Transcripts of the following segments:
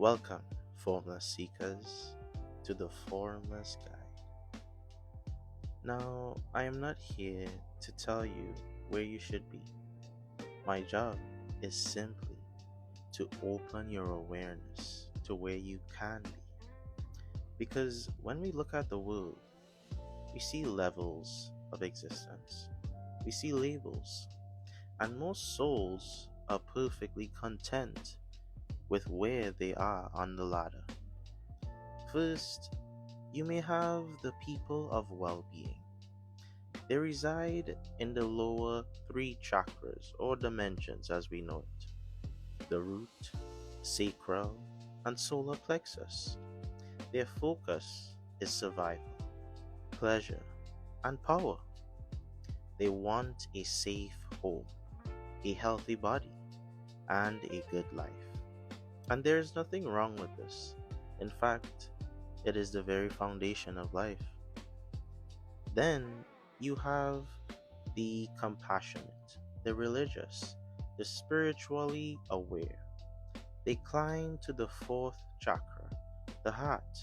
Welcome, Formless Seekers, to the Formless Guide. Now, I am not here to tell you where you should be. My job is simply to open your awareness to where you can be. Because when we look at the world, we see levels of existence, we see labels, and most souls are perfectly content with where they are on the ladder. First, you may have the people of well being. They reside in the lower three chakras or dimensions as we know it: the root, sacral, and solar plexus. Their focus is survival, pleasure, and power. They want a safe home, a healthy body, and a good life. And there is nothing wrong with this. In fact, it is the very foundation of life. Then you have the compassionate, the religious, the spiritually aware. They climb to the fourth chakra, the heart,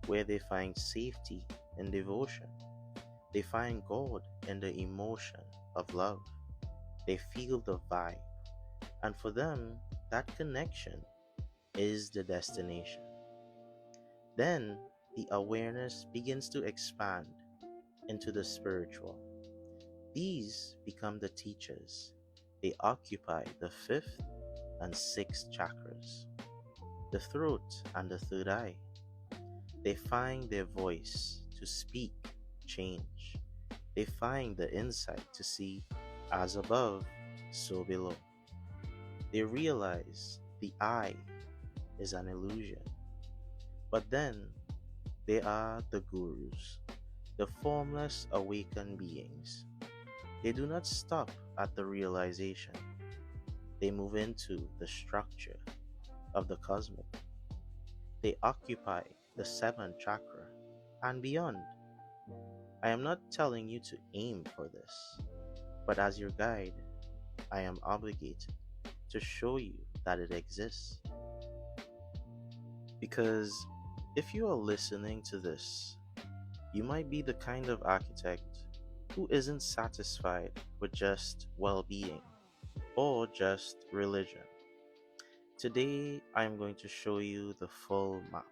where they find safety in devotion. They find God in the emotion of love. They feel the vibe, and for them, that connection is the destination. Then the awareness begins to expand into the spiritual. These become the teachers. They occupy the fifth and sixth chakras, the throat and the third eye. They find their voice to speak change. They find the insight to see as above, so below. They realize the I is an illusion. But then there are the gurus, the formless awakened beings. They do not stop at the realization. They move into the structure of the cosmic. They occupy the seventh chakra and beyond. I am not telling you to aim for this, but as your guide, I am obligated to show you that it exists. Because if you are listening to this, you might be the kind of architect who isn't satisfied with just well being or just religion. Today, I am going to show you the full map.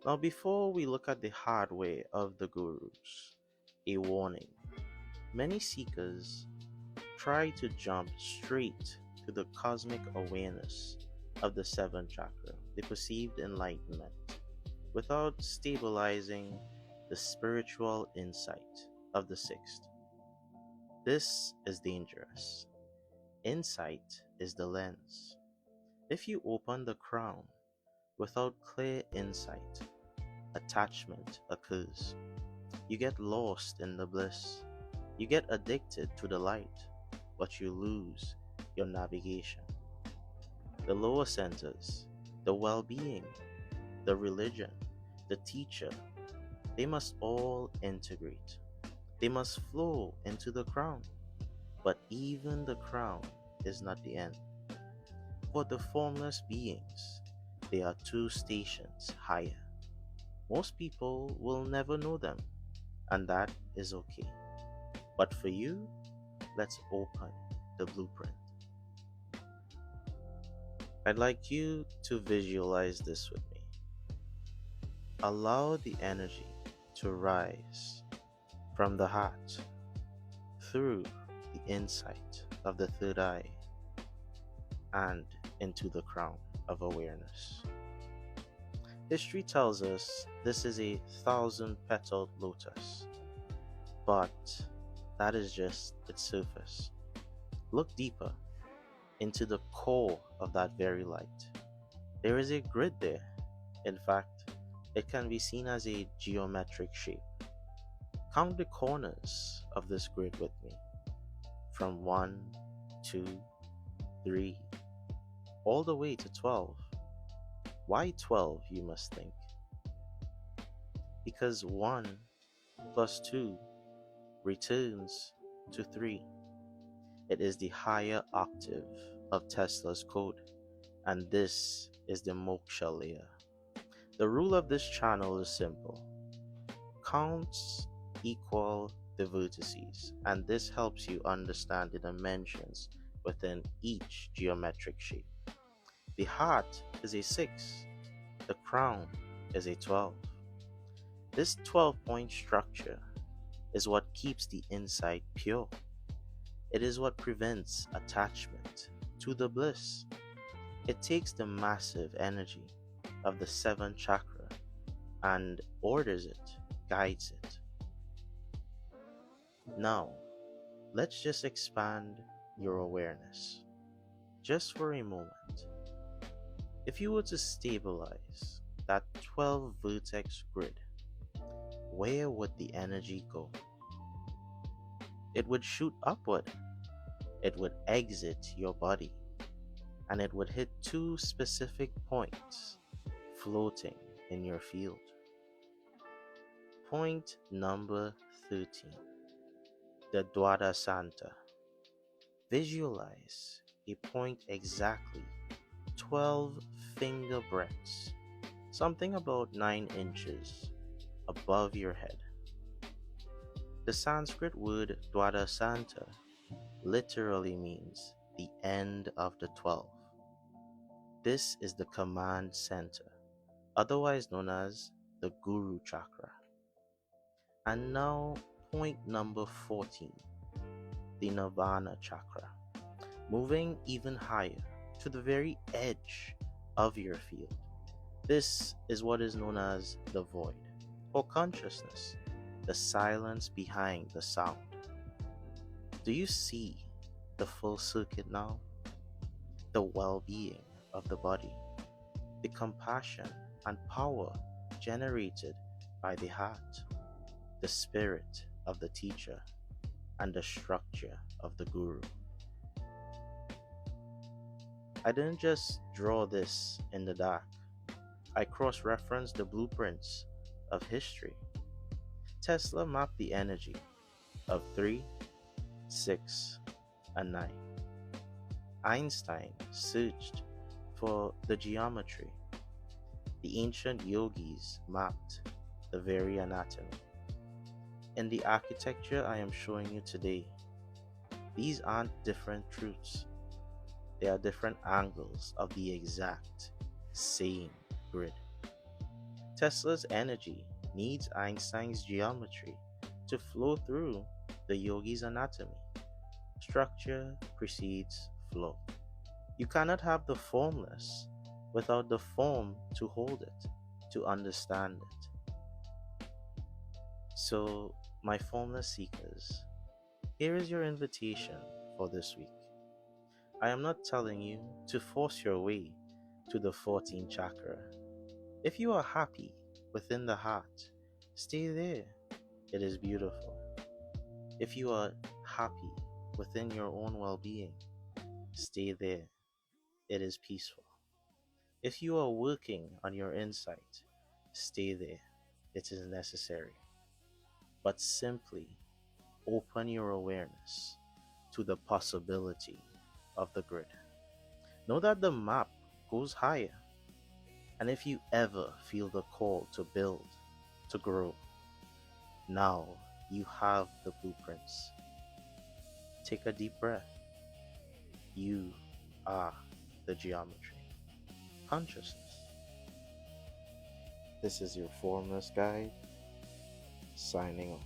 Now, before we look at the hardware of the gurus, a warning. Many seekers try to jump straight to the cosmic awareness of the seventh chakra, the perceived enlightenment, without stabilizing the spiritual insight of the sixth. This is dangerous. Insight is the lens. If you open the crown without clear insight, attachment occurs. You get lost in the bliss. You get addicted to the light, but you lose your navigation. The lower centers, the well being, the religion, the teacher, they must all integrate. They must flow into the crown. But even the crown is not the end. For the formless beings, they are two stations higher. Most people will never know them, and that is okay. But for you, let's open the blueprint. I'd like you to visualize this with me. Allow the energy to rise from the heart through the insight of the third eye and into the crown of awareness. History tells us this is a 1,000-petaled lotus, but that is just its surface. Look deeper into the core of that very light. There is a grid there. In fact, it can be seen as a geometric shape. Count the corners of this grid with me. From 1, 2, 3, all the way to 12. Why 12, you must think? Because 1 plus 2 returns to 3. It is the higher octave of Tesla's code, and this is the moksha layer. The rule of this channel is simple: counts equal the vertices, and this helps you understand the dimensions within each geometric shape. The heart is a 6, the crown is a 12. This 12-point structure is what keeps the inside pure. It is what prevents attachment to the bliss. It takes the massive energy of the 7th chakra and orders it, guides it. Now, let's just expand your awareness, just for a moment. If you were to stabilize that 12-vertex grid, where would the energy go? It would shoot upward, it would exit your body, and it would hit 2 specific points floating in your field. Point number 13, the Dwadasanta. Visualize a point exactly 12 finger breadths, something about 9 inches above your head. The Sanskrit word Dwadasanta literally means the end of the 12. This is the command center, otherwise known as the Guru Chakra. And now, point number 14, the Nirvana Chakra, moving even higher to the very edge of your field. This is what is known as the void, or consciousness, the silence behind the sound. Do you see the full circuit now? The well-being of the body, the compassion and power generated by the heart, the spirit of the teacher, and the structure of the guru. I didn't just draw this in the dark. I cross-referenced the blueprints of history. Tesla mapped the energy of 3, 6, and 9. Einstein searched for the geometry. The ancient yogis mapped the very anatomy. In the architecture I am showing you today, these aren't different truths. They are different angles of the exact same grid. Tesla's energy needs Einstein's geometry to flow through the yogi's anatomy. Structure precedes flow. You cannot have the formless without the form to hold it, to understand it. So, my formless seekers, here is your invitation for this week. I am not telling you to force your way to the 14th chakra. If you are happy within the heart, stay there. It is beautiful. If you are happy within your own well-being, stay there. It is peaceful. If you are working on your insight, stay there. It is necessary. But simply open your awareness to the possibility of the grid. Know that the map goes higher. And if you ever feel the call to build, to grow, now you have the blueprints. Take a deep breath. You are the geometry. Consciousness. This is your Formless guide, signing off.